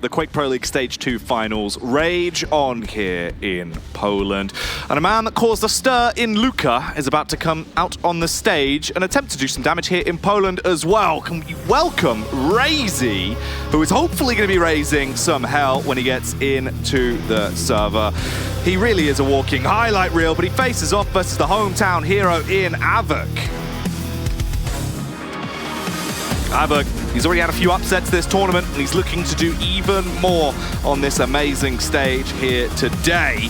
the Quake Pro League Stage 2 finals rage on here in Poland. And a man that caused a stir in Luka is about to come out on the stage and attempt to do some damage here in Poland as well. Can we welcome Raisy, who is hopefully going to be raising some hell when he gets into the server. He really is a walking highlight reel, but he faces off versus the hometown hero in Av3k. Av3k, he's already had a few upsets this tournament, and he's looking to do even more on this amazing stage here today.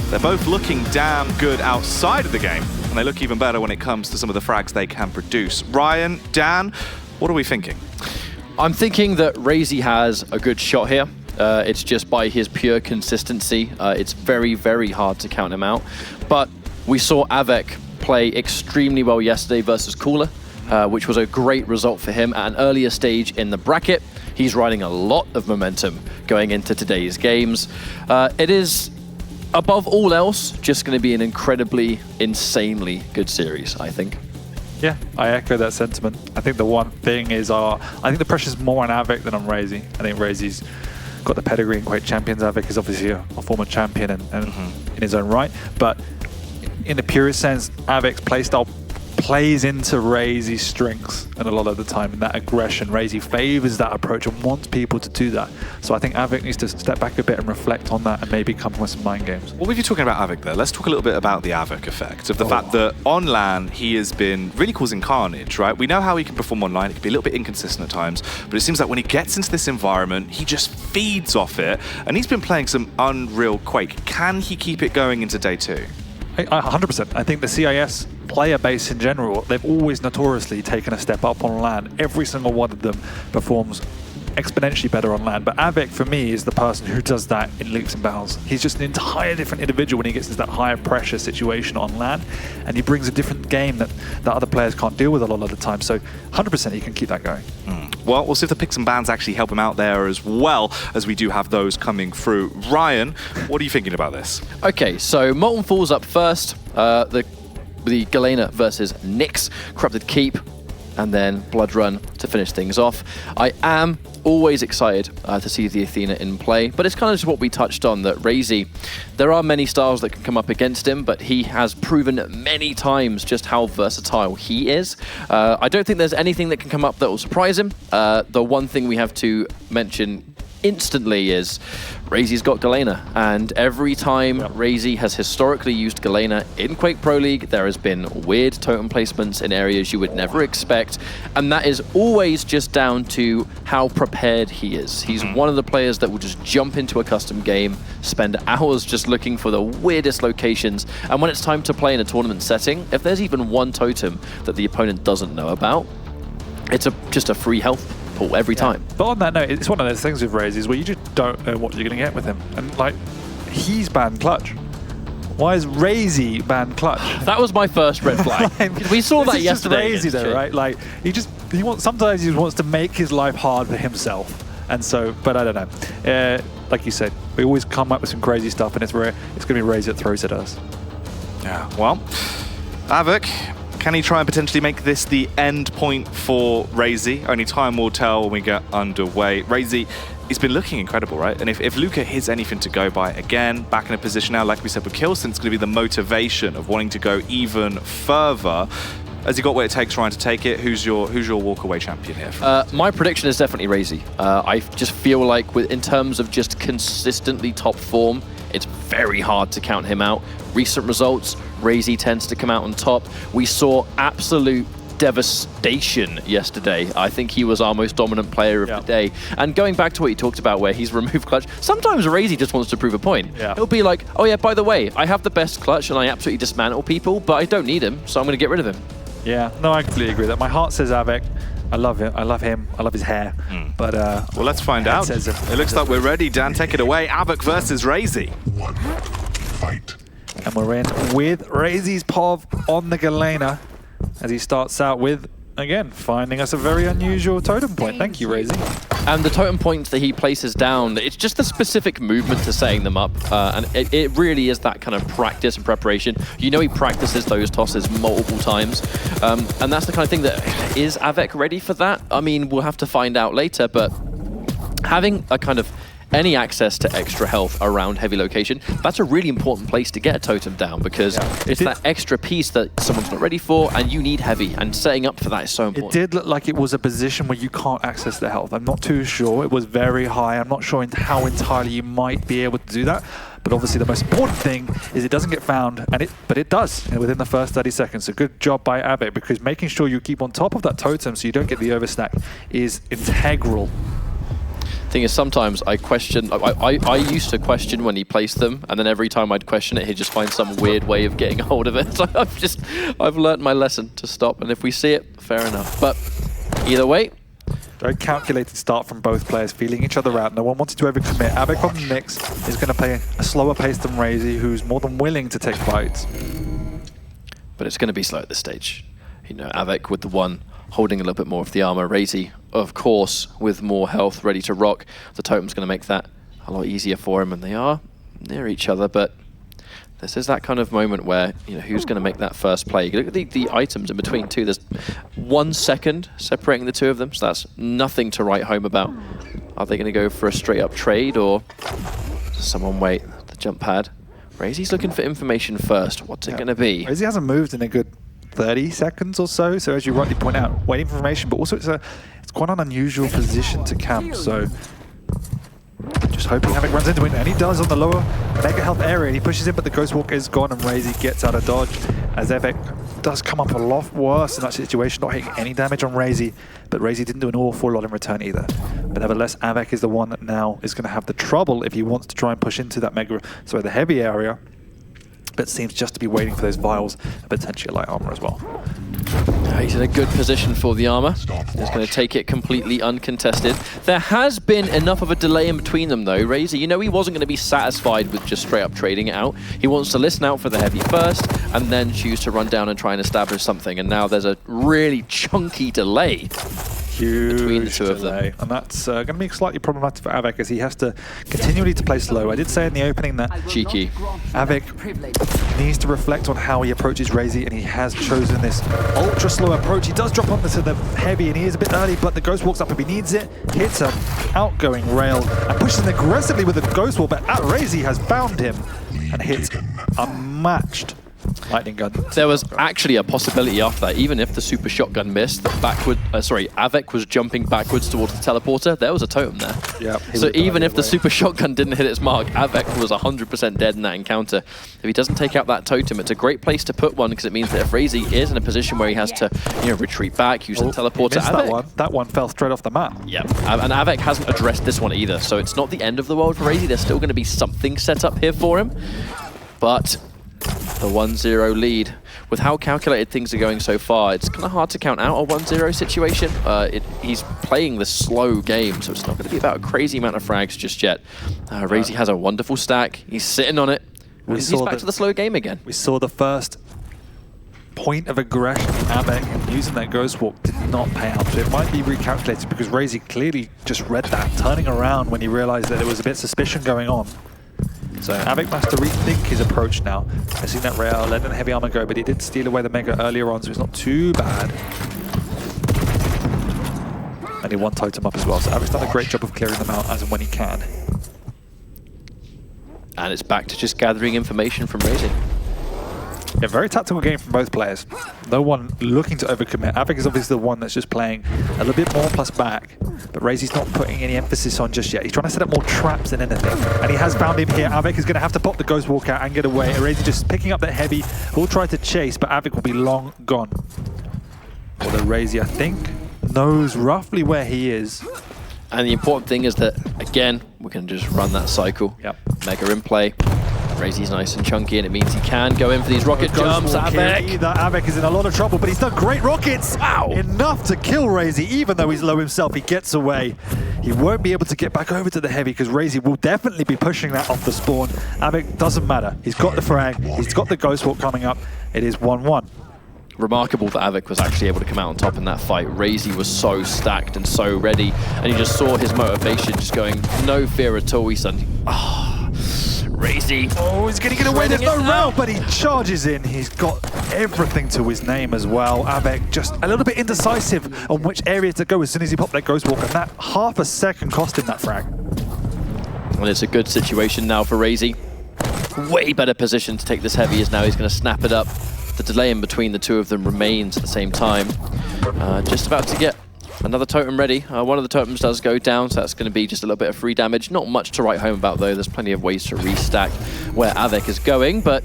They're both looking damn good outside of the game, and they look even better when it comes to some of the frags they can produce. Ryan, Dan, what are we thinking? I'm thinking that Raisy has a good shot here. It's just by his pure consistency. It's very, very hard to count him out. But we saw Av3k play extremely well yesterday versus Cooler, which was a great result for him at an earlier stage in the bracket. He's riding a lot of momentum going into today's games. It is, above all else, just going to be an incredibly, insanely good series, I think. Yeah, I echo that sentiment. I think the one thing is, I think the pressure's more on Av3k than on Raisy. I think Raisy's got the pedigree in Quake Champions. Av3k is obviously a former champion and in his own right. But in the purest sense, Av3k's playstyle plays into Raisy's strengths, and a lot of the time in that aggression, Raisy favors that approach and wants people to do that. So I think Av3k needs to step back a bit and reflect on that and maybe come with some mind games. Well, with you talking about Av3k there, let's talk a little bit about the Av3k effect, of the fact that on LAN he has been really causing carnage, right? We know how he can perform online, it can be a little bit inconsistent at times, but it seems like when he gets into this environment, he just feeds off it, and he's been playing some unreal Quake. Can he keep it going into day 2? 100%. I think the CIS player base in general, they've always notoriously taken a step up on LAN. Every single one of them performs exponentially better on LAN. But Av3k, for me, is the person who does that in leaps and bounds. He's just an entire different individual when he gets into that higher pressure situation on LAN, and he brings a different game that other players can't deal with a lot of the time. So 100% he can keep that going. Well, we'll see if the picks and bans actually help him out there as well, as we do have those coming through. Ryan, what are you thinking about this? Okay, so Molten falls up first. The Galena versus Nyx, Corrupted Keep, and then Blood Run to finish things off. I am always excited to see the Athena in play, but it's kind of just what we touched on, that Raisy, there are many styles that can come up against him, but he has proven many times just how versatile he is. I don't think there's anything that can come up that will surprise him. The one thing we have to mention instantly is Raisy's got Galena, and every time Raisy has historically used Galena in Quake Pro League, there has been weird totem placements in areas you would never expect, and that is always just down to how prepared he is. He's one of the players that will just jump into a custom game, spend hours just looking for the weirdest locations, and when it's time to play in a tournament setting, if there's even one totem that the opponent doesn't know about, it's just a free health pool every time. But on that note, it's one of those things with Raisy where you just don't know what you're going to get with him. And like, he's banned clutch. Why is Raisy banned clutch? That was my first red flag. We saw that yesterday. Raisy though, right? Like, sometimes he wants to make his life hard for himself. And so, but I don't know. Like you said, we always come up with some crazy stuff, and it's going to be Raisy that throws at us. Yeah, well, Av3k, can he try and potentially make this the end point for Raisy? Only time will tell when we get underway. Raisy, he's been looking incredible, right? And if Luka hits anything to go by, again, back in a position now, like we said with Kilson, it's going to be the motivation of wanting to go even further. Has he got what it takes trying to take it? Who's your walk-away champion here? My prediction is definitely Raisy. I just feel like in terms of just consistently top form, it's very hard to count him out. Recent results, Raisy tends to come out on top. We saw absolute devastation yesterday. I think he was our most dominant player of the day. And going back to what you talked about where he's removed clutch, sometimes Raisy just wants to prove a point. He'll be like, oh yeah, by the way, I have the best clutch and I absolutely dismantle people, but I don't need him, so I'm going to get rid of him. Yeah, no, I completely agree with that. My heart says Av3k. I love him. I love him. I love his hair. But well, let's find out. It looks like we're ready. Dan, take it away. Av3k versus Raisy. One fight. And we're in with Raisy's POV on the Galena as he starts out with, again, finding us a very unusual totem point. Thank you, Raisy. And the totem points that he places down, it's just the specific movement to setting them up. And it really is that kind of practice and preparation. You know he practices those tosses multiple times. And that's the kind of thing that, is Av3k ready for that? I mean, we'll have to find out later, but having a kind of any access to extra health around heavy location, that's a really important place to get a totem down, because it's that extra piece that someone's not ready for, and you need heavy, and setting up for that is so important. It did look like it was a position where you can't access the health. I'm not too sure. It was very high. I'm not sure how entirely you might be able to do that. But obviously the most important thing is it doesn't get found, but it does within the first 30 seconds. So good job by Av3k, because making sure you keep on top of that totem so you don't get the overstack is integral. Thing is, sometimes I question, I used to question when he placed them, and then every time I'd question it, he'd just find some weird way of getting a hold of it. So I've learnt my lesson to stop, and if we see it, fair enough. But either way, very calculated start from both players, feeling each other out. No one wanted to overcommit. Av3k on the Nyx is going to play a slower pace than Raisy, who's more than willing to take fights. But it's going to be slow at this stage. You know, Av3k with the one holding a little bit more of the armor. Raisy, of course, with more health, ready to rock. The totem's going to make that a lot easier for him, and they are near each other, but this is that kind of moment where, you know, who's going to make that first play. You look at the items in between too. There's 1 second separating the two of them, so that's nothing to write home about. Are they going to go for a straight up trade, or does someone wait? The jump pad. Raisy's looking for information first. What's it going to be? Raisy hasn't moved in a good 30 seconds or so, so as you rightly point out, waiting for information, but also it's quite an unusual position to camp, so just hoping Av3k runs into it, and he does on the lower mega health area, and he pushes it, but the Ghost Walk is gone, and Raisy gets out of dodge, as Av3k does come up a lot worse in that situation, not hitting any damage on Raisy, but Raisy didn't do an awful lot in return either. But nevertheless, Av3k is the one that now is going to have the trouble if he wants to try and push into that the heavy area, but seems just to be waiting for those vials and potentially light armor as well. He's in a good position for the armor. He's going to take it completely uncontested. There has been enough of a delay in between them though. Raisy, you know, he wasn't going to be satisfied with just straight up trading it out. He wants to listen out for the heavy first and then choose to run down and try and establish something. And now there's a really chunky delay. Huge between the two of them. And that's going to be slightly problematic for Av3k, as he has to continually to play slow. I did say in the opening that cheeky. Av3k needs to reflect on how he approaches Raisy, and he has chosen this ultra slow approach. He does drop onto the heavy, and he is a bit early, but the Ghost walks up if he needs it, hits an outgoing rail, and pushes in aggressively with the Ghost Wall, but Raisy has found him and hits a matched lightning gun. There was actually a possibility after that, even if the super shotgun missed, that Av3k was jumping backwards towards the teleporter. There was a totem there. Yep, so even if the super shotgun didn't hit its mark, Av3k was 100% dead in that encounter. If he doesn't take out that totem, it's a great place to put one, because it means that if Raisy is in a position where he has to, you know, retreat back, use the teleporter. That one fell straight off the map. Yeah, and Av3k hasn't addressed this one either, so it's not the end of the world for Raisy. There's still going to be something set up here for him, but the 1-0 lead. With how calculated things are going so far, it's kind of hard to count out a 1-0 situation. He's playing the slow game, so it's not going to be about a crazy amount of frags just yet. Raisy has a wonderful stack. He's sitting on it. He's back to the slow game again. We saw the first point of aggression from Av3k, and using that Ghost Walk did not pay out. So it might be recalculated, because Raisy clearly just read that, turning around when he realized that there was a bit of suspicion going on. So Av3k has to rethink his approach now. I've seen that rail, letting the heavy armor go, but he did steal away the mega earlier on, so it's not too bad. And he one totem up as well, so Av3k's done a great job of clearing them out as and when he can. And it's back to just gathering information from Raisy. Yeah, very tactical game from both players. No one looking to overcommit. Av3k is obviously the one that's just playing a little bit more plus back, but Raisy's not putting any emphasis on just yet. He's trying to set up more traps than anything, and he has found him here. Av3k is going to have to pop the Ghost Walk out and get away. Raisy just picking up that heavy, will try to chase, but Av3k will be long gone. Although Raisy, I think, knows roughly where he is. And the important thing is that, again, we can just run that cycle. Yep. Mega in play. Raisy's nice and chunky, and it means he can go in for these rocket jumps. Av3k is in a lot of trouble, but he's done great rockets. Wow. Enough to kill Raisy, even though he's low himself. He gets away. He won't be able to get back over to the heavy, because Raisy will definitely be pushing that off the spawn. Av3k doesn't matter. He's got the frag. He's got the Ghost Walk coming up. It is 1-1. Remarkable that Av3k was actually able to come out on top in that fight. Raisy was so stacked and so ready, and you just saw his motivation just going, no fear at all. He's done, Raisy. Oh, he's going to get away. There's Shredding no it now. route, but he charges in. He's got everything to his name as well. Av3k just a little bit indecisive on which area to go as soon as he popped that Ghost Walk, and that half a second cost him that frag. Well, it's a good situation now for Raisy. Way better position to take this heavy as now he's going to snap it up. The delay in between the two of them remains at the same time. Just about to get another totem ready. One of the totems does go down, so that's going to be just a little bit of free damage. Not much to write home about, though. There's plenty of ways to restack where Av3k is going, but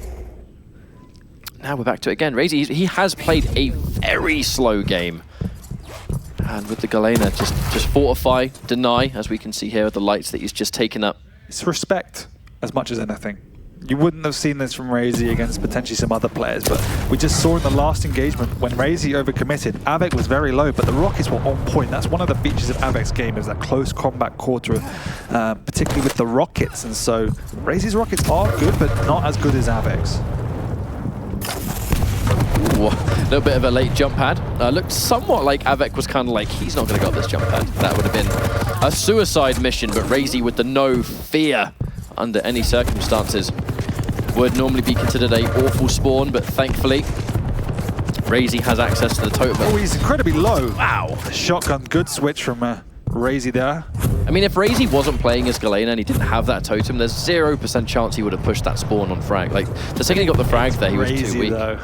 now we're back to it again. Raisy, he has played a very slow game. And with the Galena, just fortify, deny, as we can see here with the lights that he's just taken up. It's respect as much as anything. You wouldn't have seen this from Raisy against potentially some other players, but we just saw in the last engagement when Raisy overcommitted, Av3k was very low, but the rockets were on point. That's one of the features of Av3k's game, is that close combat quarter, particularly with the rockets. And so Raisy's rockets are good, but not as good as Av3k's. Ooh, a little bit of a late jump pad. Looked somewhat like Av3k was kind of like, he's not going to go up this jump pad. That would have been a suicide mission, but Raisy with the no fear under any circumstances would normally be considered a awful spawn, but thankfully Raisy has access to the totem. Oh, he's incredibly low. Wow. The shotgun, good switch from Raisy there. I mean, if Raisy wasn't playing as Galena and he didn't have that totem, there's 0% chance he would have pushed that spawn on frag. Like, the second he got the frag there, he was too weak. Though.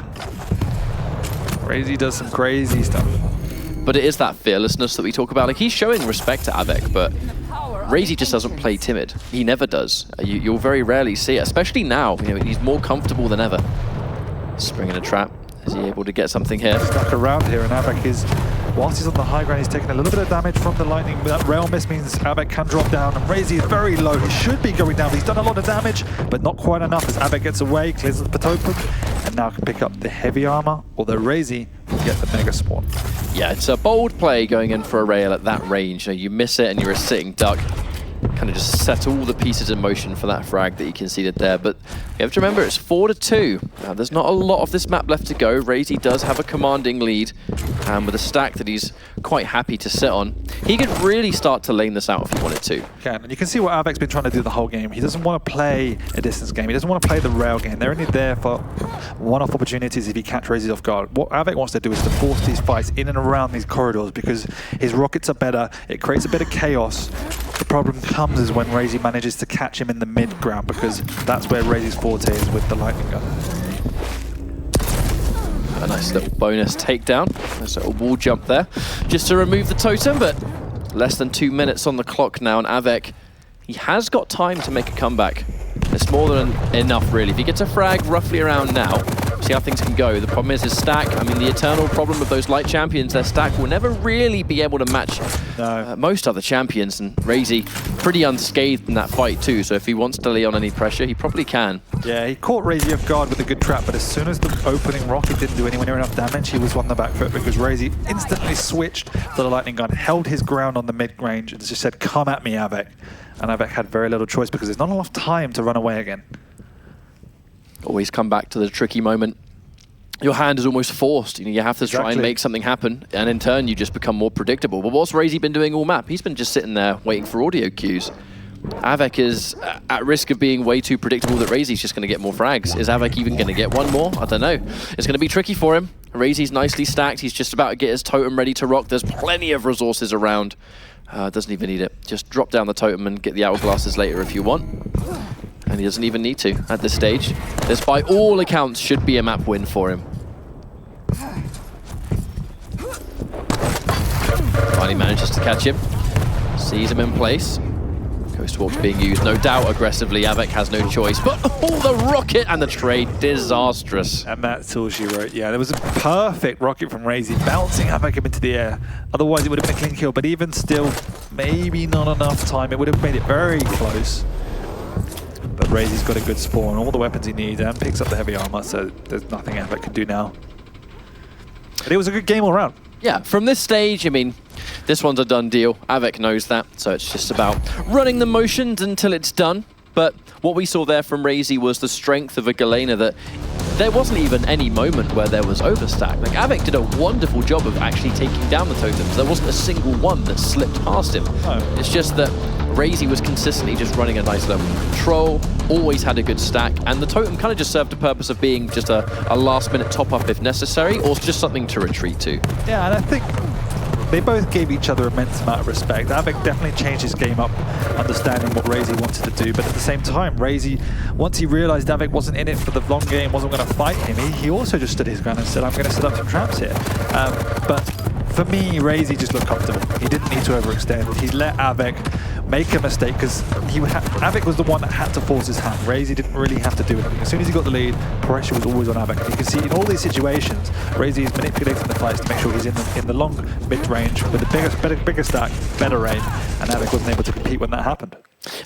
Raisy does some crazy stuff. But it is that fearlessness that we talk about. Like, he's showing respect to Av3k, but Raisy just doesn't play timid. He never does. You'll very rarely see it, especially now. You know, he's more comfortable than ever. Springing a trap. Is he able to get something here? Stuck around here, and Av3k is, whilst he's on the high ground, he's taking a little bit of damage from the lightning. That rail miss means Av3k can drop down, and Raisy is very low. He should be going down. He's done a lot of damage, but not quite enough as Av3k gets away, clears the totem, and now can pick up the heavy armor, although Raisy will get the mega spawn. Yeah, it's a bold play going in for a rail at that range. You miss it and you're a sitting duck. Kind of just set all the pieces in motion for that frag that he conceded there. But you have to remember, it's 4-2. There's not a lot of this map left to go. Raisy does have a commanding lead, with a stack that he's quite happy to sit on. He could really start to lane this out if he wanted to. And you can see what Av3k's been trying to do the whole game. He doesn't want to play a distance game. He doesn't want to play the rail game. They're only there for one-off opportunities if he catch Raisy off guard. What Av3k wants to do is to force these fights in and around these corridors because his rockets are better. It creates a bit of chaos. The problem comes is when Raisy manages to catch him in the mid-ground, because that's where Raisy's forte is with the lightning gun. A nice little bonus takedown. Nice little wall jump there, just to remove the totem, but less than 2 minutes on the clock now, and Av3k, he has got time to make a comeback. It's more than enough, really. If he gets a frag roughly around now, see how things can go. The problem is his stack. I mean, the eternal problem of those light champions, their stack will never really be able to match most other champions, and Raisy pretty unscathed in that fight too, so if he wants to lay on any pressure, he probably can. Yeah, he caught Raisy off guard with a good trap, but as soon as the opening rocket didn't do anywhere near enough damage, he was on the back foot because Raisy instantly switched to the lightning gun, held his ground on the mid-range, and just said, "Come at me, Av3k." And Av3k had very little choice because there's not enough time to run away again. Always come back to the tricky moment. Your hand is almost forced. You have to try and make something happen, and in turn, you just become more predictable. But what's Raisy been doing all map? He's been just sitting there waiting for audio cues. Av3k is at risk of being way too predictable that Raisy's just going to get more frags. Is Av3k even going to get one more? I don't know. It's going to be tricky for him. Raisy's nicely stacked. He's just about to get his totem ready to rock. There's plenty of resources around. Doesn't even need it. Just drop down the totem and get the hourglasses later if you want. And he doesn't even need to at this stage. This, by all accounts, should be a map win for him. Finally manages to catch him. Sees him in place. Ghost Walk's being used, no doubt, aggressively. Av3k has no choice. But the rocket and the trade, disastrous. And that's all she wrote. Yeah, there was a perfect rocket from Raisy, bouncing Av3k up into the air. Otherwise, it would have been a clean kill. But even still, maybe not enough time. It would have made it very close. But Raisy's got a good spawn, all the weapons he needs, and picks up the heavy armor, so there's nothing Av3k can do now. But it was a good game all around. Yeah, from this stage, I mean, this one's a done deal. Av3k knows that, so it's just about running the motions until it's done. But what we saw there from Raisy was the strength of a Galena, that there wasn't even any moment where there was overstack. Like, Av3k did a wonderful job of actually taking down the totems. There wasn't a single one that slipped past him. No. It's just that Raisy was consistently just running a nice level of control, always had a good stack, and the totem kind of just served the purpose of being just a last-minute top-up if necessary, or just something to retreat to. Yeah, and I think they both gave each other immense amount of respect. Av3k definitely changed his game up, understanding what Raisy wanted to do, but at the same time, Raisy, once he realized Av3k wasn't in it for the long game, wasn't going to fight him, he also just stood his ground and said, I'm going to set up some traps here. But for me, Raisy just looked comfortable. He didn't need to overextend. He let Av3k make a mistake because Av3k was the one that had to force his hand. Raisy didn't really have to do anything. As soon as he got the lead, pressure was always on Av3k. And you can see in all these situations, Raisy is manipulating the fights to make sure he's in the long mid-range with the bigger stack, better aim, and Av3k wasn't able to compete when that happened.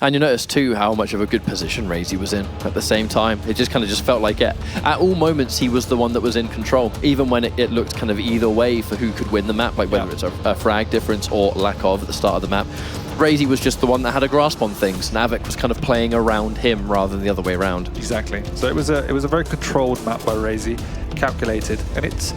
And you notice too how much of a good position Raisy was in at the same time. It just kind of felt like it. At all moments, he was the one that was in control, even when it looked kind of either way for who could win the map, like whether it's a frag difference or lack of at the start of the map. Raisy was just the one that had a grasp on things, and Av3k was kind of playing around him rather than the other way around. Exactly. So it was a very controlled map by Raisy, calculated, and it's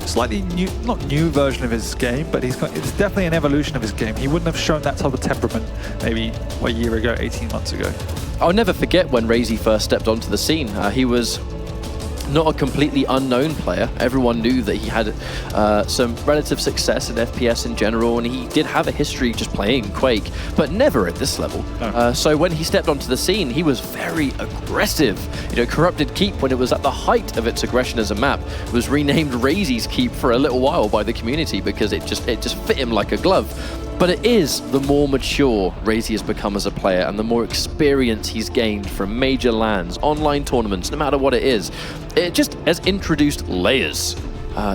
slightly new, not new version of his game, but it's definitely an evolution of his game. He wouldn't have shown that type of temperament maybe a year ago, 18 months ago. I'll never forget when Raisy first stepped onto the scene. He was not a completely unknown player. Everyone knew that he had some relative success in FPS in general, and he did have a history just playing Quake, but never at this level. No. So when he stepped onto the scene, he was very aggressive. You know, Corrupted Keep, when it was at the height of its aggression as a map, was renamed Raisy's Keep for a little while by the community because it just fit him like a glove. But it is the more mature Raisy has become as a player and the more experience he's gained from major LANs, online tournaments, no matter what it is. It just has introduced layers,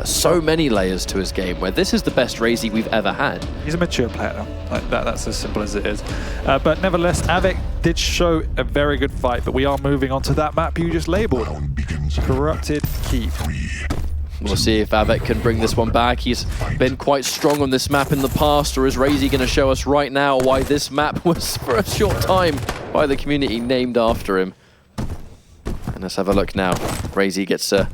so many layers to his game, where this is the best Raisy we've ever had. He's a mature player now. Like that's as simple as it is. But nevertheless, Av3k did show a very good fight, but we are moving on to that map you just labeled. Corrupted Keep. We'll see if Av3k can bring this one back. He's been quite strong on this map in the past, or is Raisy going to show us right now why this map was, for a short time, by the community named after him? And let's have a look now. Raisy gets a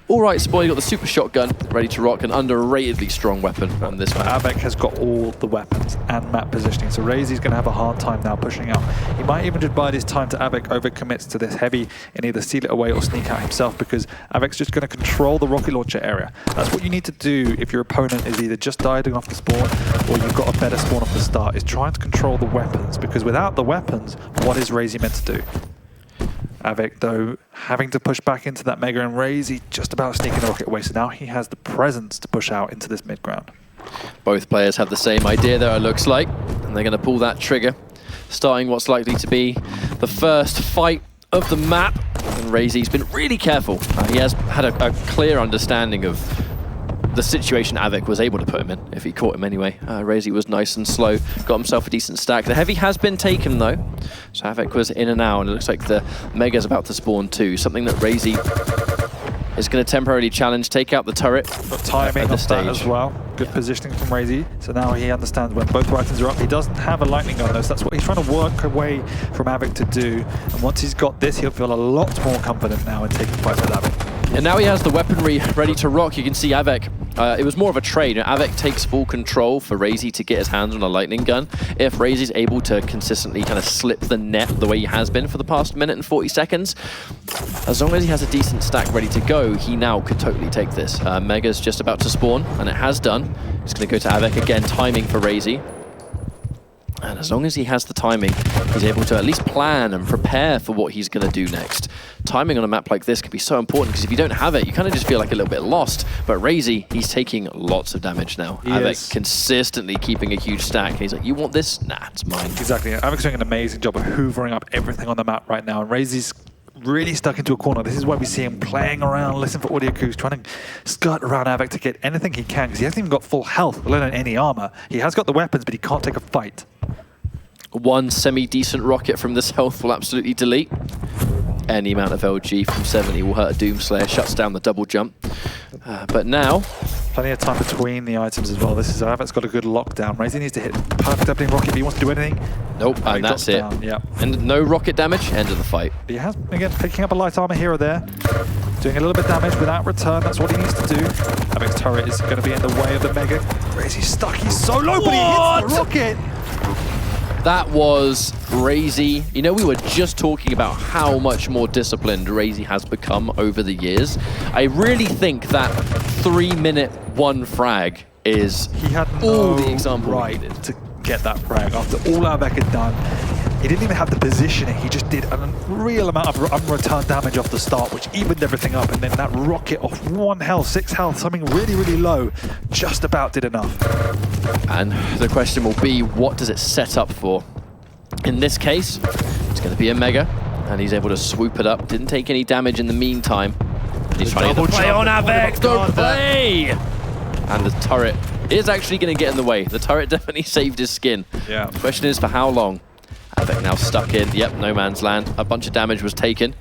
alright spot. He got the super shotgun ready to rock, an underratedly strong weapon on this map. Av3k has got all the weapons and map positioning, so Raisy's going to have a hard time now pushing out. He might even just bide his time to Av3k overcommits to this heavy and either steal it away or sneak out himself, because Av3k's just going to control the rocket launcher area. That's what you need to do if your opponent is either just diving off the spawn or you've got a better spawn off the start, is trying to control the weapons, because without the weapons, what is Raisy meant to do? Av3k, though, having to push back into that Mega, and Raisy just about sneaking the rocket away, so now he has the presence to push out into this mid-ground. Both players have the same idea there, it looks like, and they're going to pull that trigger, starting what's likely to be the first fight of the map. And Raisy's been really careful. He has had a clear understanding of the situation Av3k was able to put him in, if he caught him anyway. Raisy was nice and slow, got himself a decent stack. The heavy has been taken though, so Av3k was in and out, and it looks like the Mega's about to spawn too, something that Raisy is going to temporarily challenge, take out the turret. Got timing off that as well. Good positioning from Raisy, so now he understands when both items are up. He doesn't have a lightning gun though, so that's what he's trying to work away from Av3k to do, and once he's got this, he'll feel a lot more confident now in taking fights with Av3k. And now he has the weaponry ready to rock. You can see Av3k, it was more of a trade. Av3k takes full control for Raisy to get his hands on a lightning gun. If Raisy's able to consistently kind of slip the net the way he has been for the past minute and 40 seconds, as long as he has a decent stack ready to go, he now could totally take this. Mega's just about to spawn, and it has done. It's going to go to Av3k again, timing for Raisy. And as long as he has the timing, he's able to at least plan and prepare for what he's going to do next. Timing on a map like this can be so important, because if you don't have it, you kind of just feel like a little bit lost. But Raisy, he's taking lots of damage now. Av3k consistently keeping a huge stack. And he's like, you want this? Nah, it's mine. Exactly. Av3k's doing an amazing job of hoovering up everything on the map right now. And Raisy's really stuck into a corner. This is why we see him playing around, listening for audio cues, trying to skirt around Av3k to get anything he can, because he hasn't even got full health, let alone any armor. He has got the weapons, but he can't take a fight. One semi-decent rocket from this health will absolutely delete. Any amount of LG from 70 will hurt a Doomslayer, shuts down the double jump. But now, plenty of time between the items as well. This is Av3k's got a good lockdown. Raisy needs to hit perfect opening rocket, but he wants to do anything. Nope, and that's it. Yeah. And no rocket damage, end of the fight. But he has, again, picking up a light armor here or there, doing a little bit of damage without return. That's what he needs to do. Av3k's turret is going to be in the way of the Mega. Raisy's stuck, he's so low, but he hits the rocket. That was Raisy. You know, we were just talking about how much more disciplined Raisy has become over the years. I really think that 3-minute 1 frag is He had all no the example we right needed. to get that frag after all Av3k had done. He didn't even have the positioning. He just did a real amount of unreturned damage off the start, which evened everything up. And then that rocket off 1 health, 6 health, something really, really low, just about did enough. And the question will be, what does it set up for? In this case, it's going to be a Mega, and he's able to swoop it up. Didn't take any damage in the meantime. He's trying to get the play on Av3k. The play! And the turret is actually going to get in the way. The turret definitely saved his skin. Yeah. The question is for how long? Av3k now stuck in. Yep, no man's land. A bunch of damage was taken.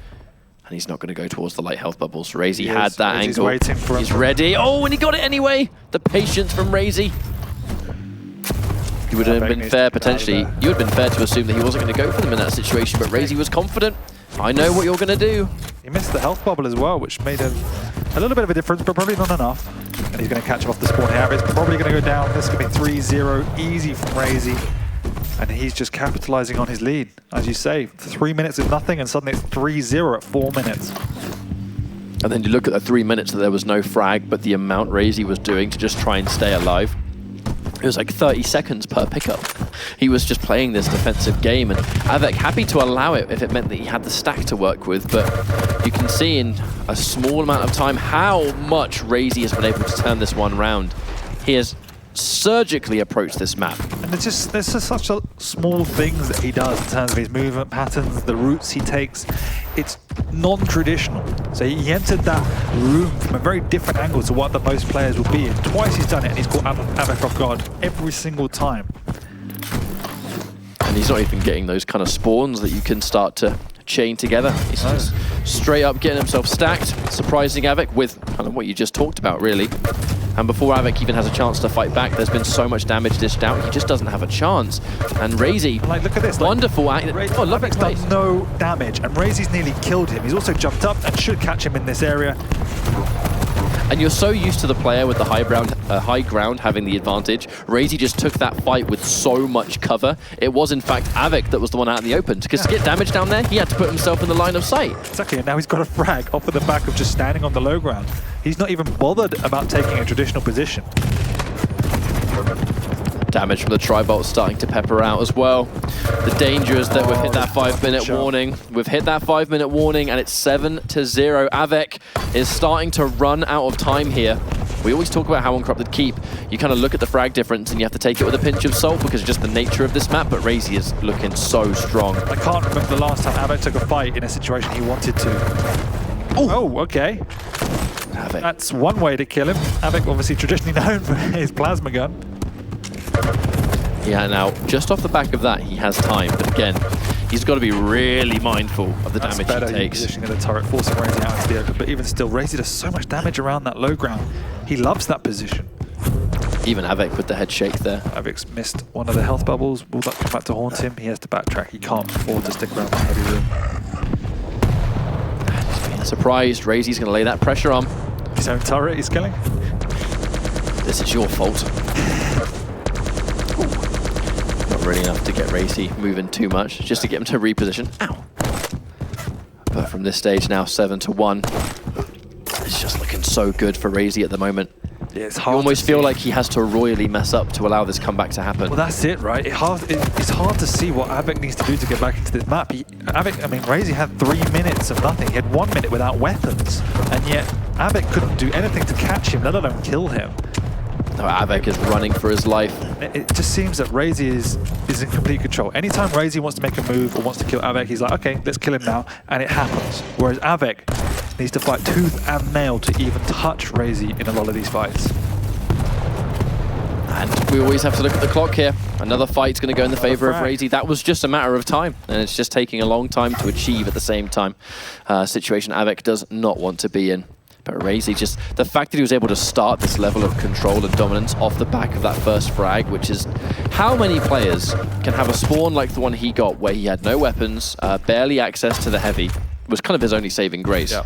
And he's not going to go towards the light health bubbles. Raisy had that angle. He's waiting for him. He's ready. Oh, and he got it anyway. The patience from Raisy. You would have been fair, potentially. You would have been fair to assume that he wasn't going to go for them in that situation, but Raisy was confident. I know what you're going to do. He missed the health bubble as well, which made a little bit of a difference, but probably not enough. And he's going to catch him off the spawn here. It's probably going to go down. This could be 3-0, easy from Raisy. And he's just capitalizing on his lead. As you say, 3 minutes is nothing, and suddenly it's 3-0 at 4 minutes. And then you look at the 3 minutes that there was no frag, but the amount Raisy was doing to just try and stay alive. It was like 30 seconds per pickup. He was just playing this defensive game, and Av3k happy to allow it if it meant that he had the stack to work with, but you can see in a small amount of time how much Raisy has been able to turn this one round. He has surgically approached this map. And there's just such a small things that he does in terms of his movement patterns, the routes he takes. It's non-traditional. So he entered that room from a very different angle to what the most players will be in. Twice he's done it, and he's caught Av3k off guard every single time. And he's not even getting those kind of spawns that you can start to chain together. He's just straight up getting himself stacked, surprising Av3k with kind of what you just talked about, really. And before Av3k even has a chance to fight back, there's been so much damage dished out, he just doesn't have a chance. And Raisy, like, look at this, wonderful. Oh, lovely space. Done no damage, and Raisy's nearly killed him. He's also jumped up and should catch him in this area. And you're so used to the player with the high ground having the advantage. Raisy just took that fight with so much cover. It was, in fact, Av3k that was the one out in the open. Because to get damage down there, he had to put himself in the line of sight. Exactly, and now he's got a frag off of the back of just standing on the low ground. He's not even bothered about taking a traditional position. Damage from the tri-bolt starting to pepper out as well. The danger is that we've hit that 5-minute warning. We've hit that 5-minute warning, and it's 7-0. Av3k is starting to run out of time here. We always talk about how Uncorrupted keep. You kind of look at the frag difference, and you have to take it with a pinch of salt because of just the nature of this map, but Raisy is looking so strong. I can't remember the last time Av3k took a fight in a situation he wanted to. Oh, okay. Av3k. That's one way to kill him. Av3k obviously traditionally known for his plasma gun. Yeah, now, just off the back of that, he has time. But again, he's got to be really mindful of the damage he takes. Positioning of the turret, forcing Raisy out into the open. But even still, Raisy does so much damage around that low ground. He loves that position. Even Av3k with the head shake there. Av3k's missed one of the health bubbles. Will that come back to haunt him? He has to backtrack. He can't afford to stick around that heavy room. He's being surprised. Raisy's going to lay that pressure on. His own turret he's killing. This is your fault. Not really enough to get Raisy moving too much, just to get him to reposition. Ow! But from this stage now, 7-1. It's just looking so good for Raisy at the moment. Yeah, it's You hard almost to feel see. like he has to royally mess up to allow this comeback to happen. Well, that's it, right? It's hard to see what Av3k needs to do to get back into this map. Raisy had 3 minutes of nothing. He had 1 minute without weapons, and yet Av3k couldn't do anything to catch him, let alone kill him. No, Av3k is running for his life. It just seems that Raisy is in complete control. Anytime Raisy wants to make a move or wants to kill Av3k, he's like, okay, let's kill him now, and it happens. Whereas Av3k needs to fight tooth and nail to even touch Raisy in a lot of these fights. And we always have to look at the clock here. Another fight's going to go in the favor of Raisy. That was just a matter of time, and it's just taking a long time to achieve at the same time. Situation Av3k does not want to be in. But Raisy, just the fact that he was able to start this level of control and dominance off the back of that first frag, which is how many players can have a spawn like the one he got where he had no weapons, barely access to the heavy, was kind of his only saving grace. Yeah.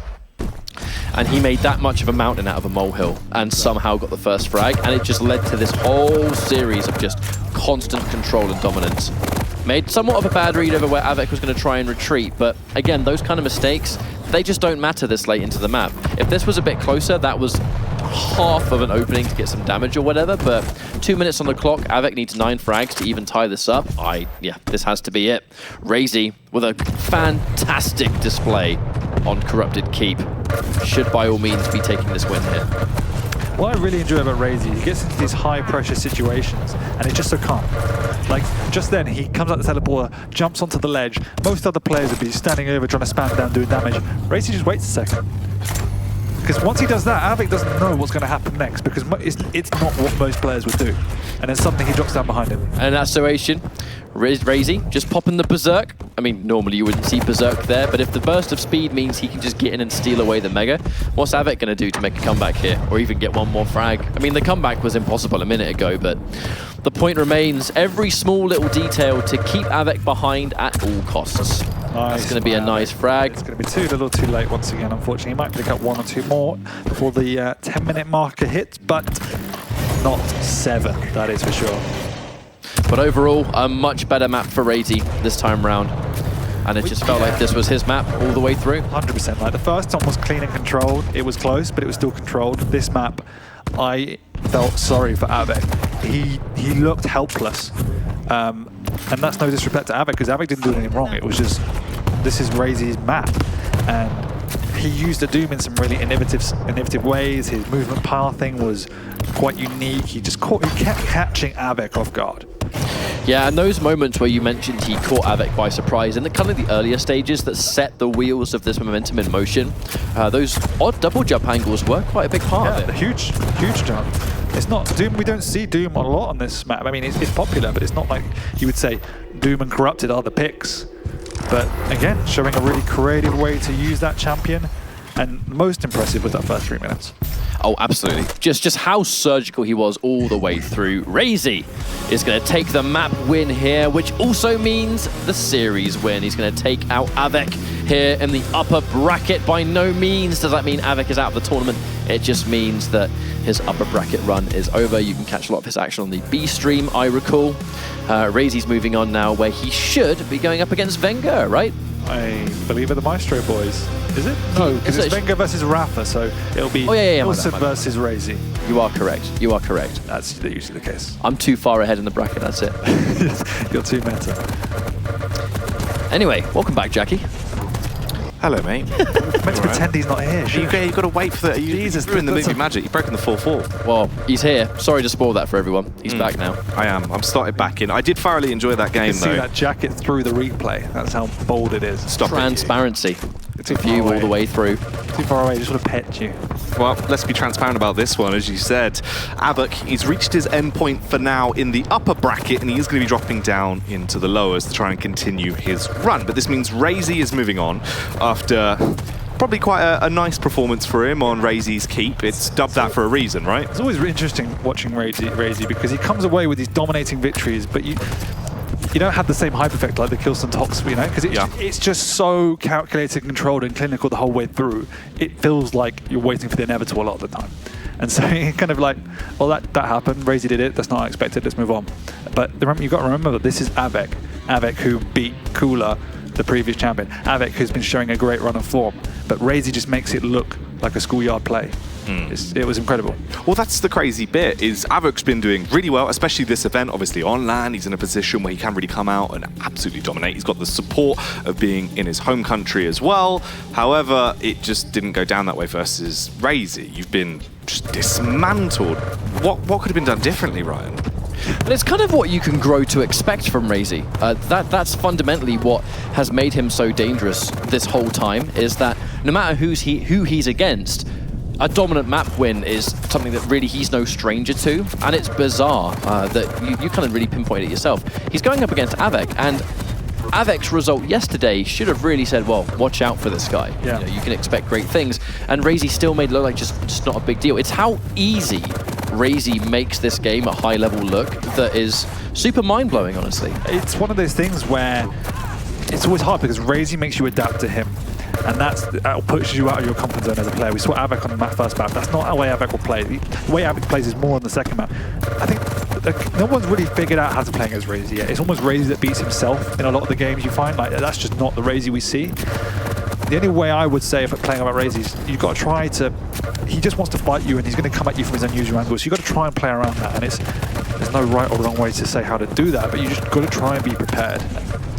And he made that much of a mountain out of a molehill and somehow got the first frag, and it just led to this whole series of just constant control and dominance. Made somewhat of a bad read over where Av3k was going to try and retreat, but again, those kind of mistakes, they just don't matter this late into the map. If this was a bit closer, that was half of an opening to get some damage or whatever, but 2 minutes on the clock, Av3k needs 9 frags to even tie this up. Yeah, this has to be it. Raisy with a fantastic display on Corrupted Keep should by all means be taking this win here. What I really enjoy about Raisy, he gets into these high-pressure situations, and he's just so calm. Like, just then, he comes out the teleporter, jumps onto the ledge. Most other players would be standing over, trying to spam down, doing damage. Raisy just waits a second. Because once he does that, Av3k doesn't know what's going to happen next, because it's not what most players would do. And then suddenly he drops down behind him. And in that situation, Raisy just popping the Berserk. I mean, normally you wouldn't see Berserk there, but if the burst of speed means he can just get in and steal away the Mega, what's Av3k going to do to make a comeback here? Or even get one more frag? I mean, the comeback was impossible a minute ago, but the point remains, every small little detail to keep Av3k behind at all costs. Nice. That's going to be a nice frag. It's going to be too little too late once again, unfortunately. He might pick up 1 or 2 more before the 10-minute marker hits, but not 7, that is for sure. But overall, a much better map for Raisy this time round. And it just felt like this was his map all the way through. 100%. Like, the first one was clean and controlled. It was close, but it was still controlled. This map, I felt sorry for Av3k. He looked helpless. And that's no disrespect to Av3k, because Av3k didn't do anything wrong. It was just, this is Raisy's map. And he used the Doom in some really innovative ways. His movement pathing was quite unique. He kept catching Av3k off guard. Yeah, and those moments where you mentioned he caught Av3k by surprise in the kind of the earlier stages that set the wheels of this momentum in motion, those odd double jump angles were quite a big part of it. Huge jump. It's not Doom. We don't see Doom a lot on this map. I mean, it's popular, but it's not like you would say Doom and Corrupted are the picks. But again, showing a really creative way to use that champion, and most impressive was that first 3 minutes. Oh, absolutely. Just how surgical he was all the way through. Raisy is going to take the map win here, which also means the series win. He's going to take out Av3k here in the upper bracket. By no means does that mean Av3k is out of the tournament. It just means that his upper bracket run is over. You can catch a lot of his action on the B stream, I recall. Raisy's moving on now, where he should be going up against Wenger, right? I believe are the Maestro boys. Is it? No, because it's Wenger versus Rafa, so it'll be Wilson versus Raisy. You are correct. You are correct. That's usually the case. I'm too far ahead in the bracket, that's it. You're too meta. Anyway, welcome back, Jackie. Hello, mate. Meant to pretend he's not here. You've got to wait for that. Jesus, ruined the movie magic. You've broken the 4-4. Well, he's here. Sorry to spoil that for everyone. He's back now. I am. I'm started back in. I did thoroughly enjoy that game, though. You can see that jacket through the replay. That's how bold it is. Stop Transparency. It's a view all the way through. Too far away. Just want to pet you. Well, let's be transparent about this one. As you said, Av3k, he's reached his endpoint for now in the upper bracket, and he is going to be dropping down into the lowers to try and continue his run. But this means Raisy is moving on after probably quite a nice performance for him on Raisy's Keep. It's dubbed that for a reason, right? It's always interesting watching Raisy because he comes away with these dominating victories, but you don't have the same hype effect like the Kilson Tox, you know, because it's just so calculated, controlled, and clinical the whole way through. It feels like you're waiting for the inevitable a lot of the time. And so you're kind of like, well, that happened. Raisy did it. That's not unexpected. Let's move on. But you've got to remember that this is Av3k. Av3k who beat Cooler, the previous champion. Av3k who's been showing a great run of form. But Raisy just makes it look like a schoolyard play. It was incredible. Well, that's the crazy bit, is Av3k's been doing really well, especially this event. Obviously on LAN, he's in a position where he can really come out and absolutely dominate. He's got the support of being in his home country as well. However, it just didn't go down that way versus Raisy. You've been just dismantled. What could have been done differently, Ryan? But it's kind of what you can grow to expect from Raisy. That's fundamentally what has made him so dangerous this whole time, is that no matter who he's against, a dominant map win is something that really he's no stranger to, and it's bizarre that you kind of really pinpoint it yourself. He's going up against Av3k, and Av3k's result yesterday should have really said, well, watch out for this guy. Yeah. You can expect great things, and Raisy still made it look like just not a big deal. It's how easy Raisy makes this game a high-level look that is super mind-blowing, honestly. It's one of those things where it's always hard because Raisy makes you adapt to him. And that pushes you out of your comfort zone as a player. We saw Av3k on the first map. That's not the way Av3k will play. The way Av3k plays is more on the second map. I think no one's really figured out how to play against Raisy yet. It's almost Raisy that beats himself in a lot of the games you find. Like, that's just not the Raisy we see. The only way I would say if I'm playing about Raisy is you've got to try to... He just wants to fight you and he's going to come at you from his unusual angles. So you've got to try and play around that. And there's no right or wrong way to say how to do that, but you just got to try and be prepared.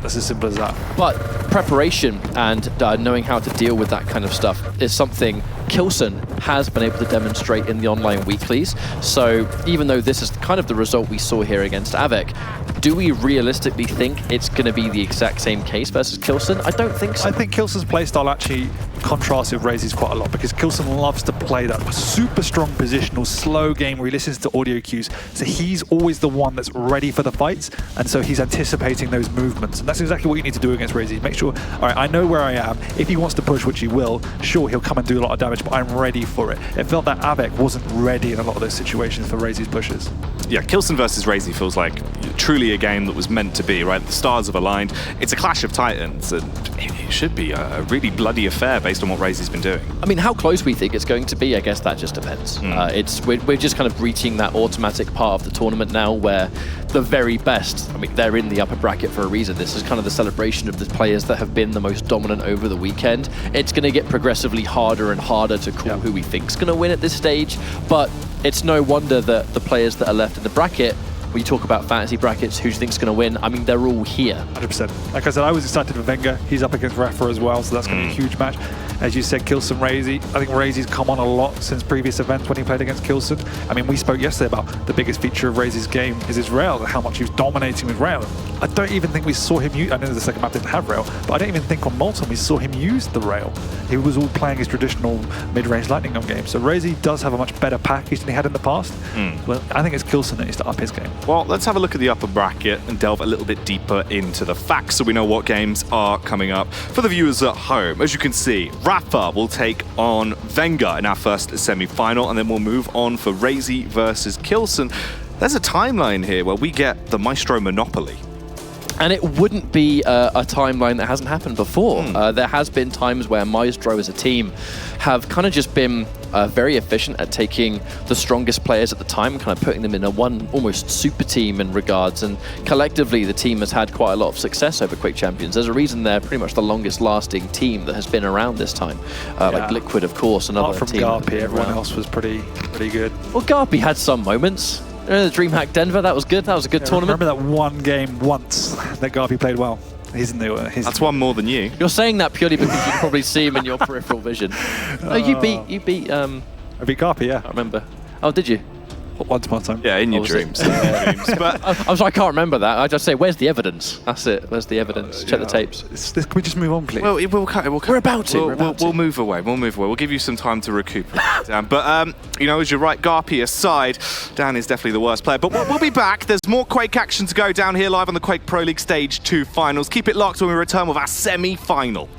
That's as simple as that. But preparation and knowing how to deal with that kind of stuff is something Kilson has been able to demonstrate in the online weeklies. So even though this is kind of the result we saw here against Av3k, do we realistically think it's going to be the exact same case versus Kilson? I don't think so. I think Kilson's playstyle actually contrasts with Raisy's quite a lot because Kilson loves to play that super strong positional, slow game where he listens to audio cues. So he's always the one that's ready for the fights, and so he's anticipating those movements. And that's exactly what you need to do against Raisy. Make sure, all right, I know where I am. If he wants to push, which he will, sure, he'll come and do a lot of damage, but I'm ready for it. It felt that Av3k wasn't ready in a lot of those situations for Raisy's pushes. Yeah, Kilson versus Raisy feels like truly a game that was meant to be, right? The stars have aligned. It's a clash of titans, and it should be a really bloody affair based on what Raisy's been doing. I mean, how close we think it's going to be, I guess that just depends. We're just kind of reaching that automatic part of the tournament now where the very best, I mean, they're in the upper bracket for a reason. This is kind of the celebration of the players that have been the most dominant over the weekend. It's going to get progressively harder and harder to call who we think's going to win at this stage, but it's no wonder that the players that are left in the bracket, when you talk about fantasy brackets, who do you think's going to win? I mean, they're all here. 100%. Like I said, I was excited for Venga. He's up against Rafa as well, so that's going to be a huge match. As you said, Kilson, Raisy. I think Raisy's come on a lot since previous events when he played against Kilson. I mean, we spoke yesterday about the biggest feature of Raisy's game is his rail, how much he was dominating with rail. I don't even think we saw him use, I know the second map didn't have rail, but I don't even think on Molten we saw him use the rail. He was all playing his traditional mid-range lightning gun game. So Raisy does have a much better package than he had in the past. Well, I think it's Kilson that needs to up his game. Well, let's have a look at the upper bracket and delve a little bit deeper into the facts so we know what games are coming up. For the viewers at home, as you can see, Rafa will take on Venga in our first semi-final, and then we'll move on for Raisy versus Kilson. There's a timeline here where we get the Maestro monopoly. And it wouldn't be a timeline that hasn't happened before. There has been times where Maestro as a team have kind of just been very efficient at taking the strongest players at the time and kind of putting them in a one almost super team in regards. And collectively, the team has had quite a lot of success over Quake Champions. There's a reason they're pretty much the longest lasting team that has been around this time. Like Liquid, of course, another from team. Garpy, everyone else was pretty good. Well, Garpy had some moments. The DreamHack Denver, that was good. That was a good tournament. Remember that one game once that Garpy played well? He's in the... That's one more than you. You're saying that purely because you can probably see him in your peripheral vision. No, you beat... I beat Garpy, yeah. I remember. Oh, did you? Once upon a time. Yeah, in your dreams. But I'm sorry, I can't remember that. I just say, where's the evidence? That's it. Where's the evidence? Check the tapes. Can we just move on, please? Well, we'll cut. We're about to. We'll move away. We'll move away. We'll give you some time to recuperate, Dan. But, you know, as you're right, Garpy aside, Dan is definitely the worst player. But we'll be back. There's more Quake action to go down here live on the Quake Pro League Stage 2 finals. Keep it locked when we return with our semi-final.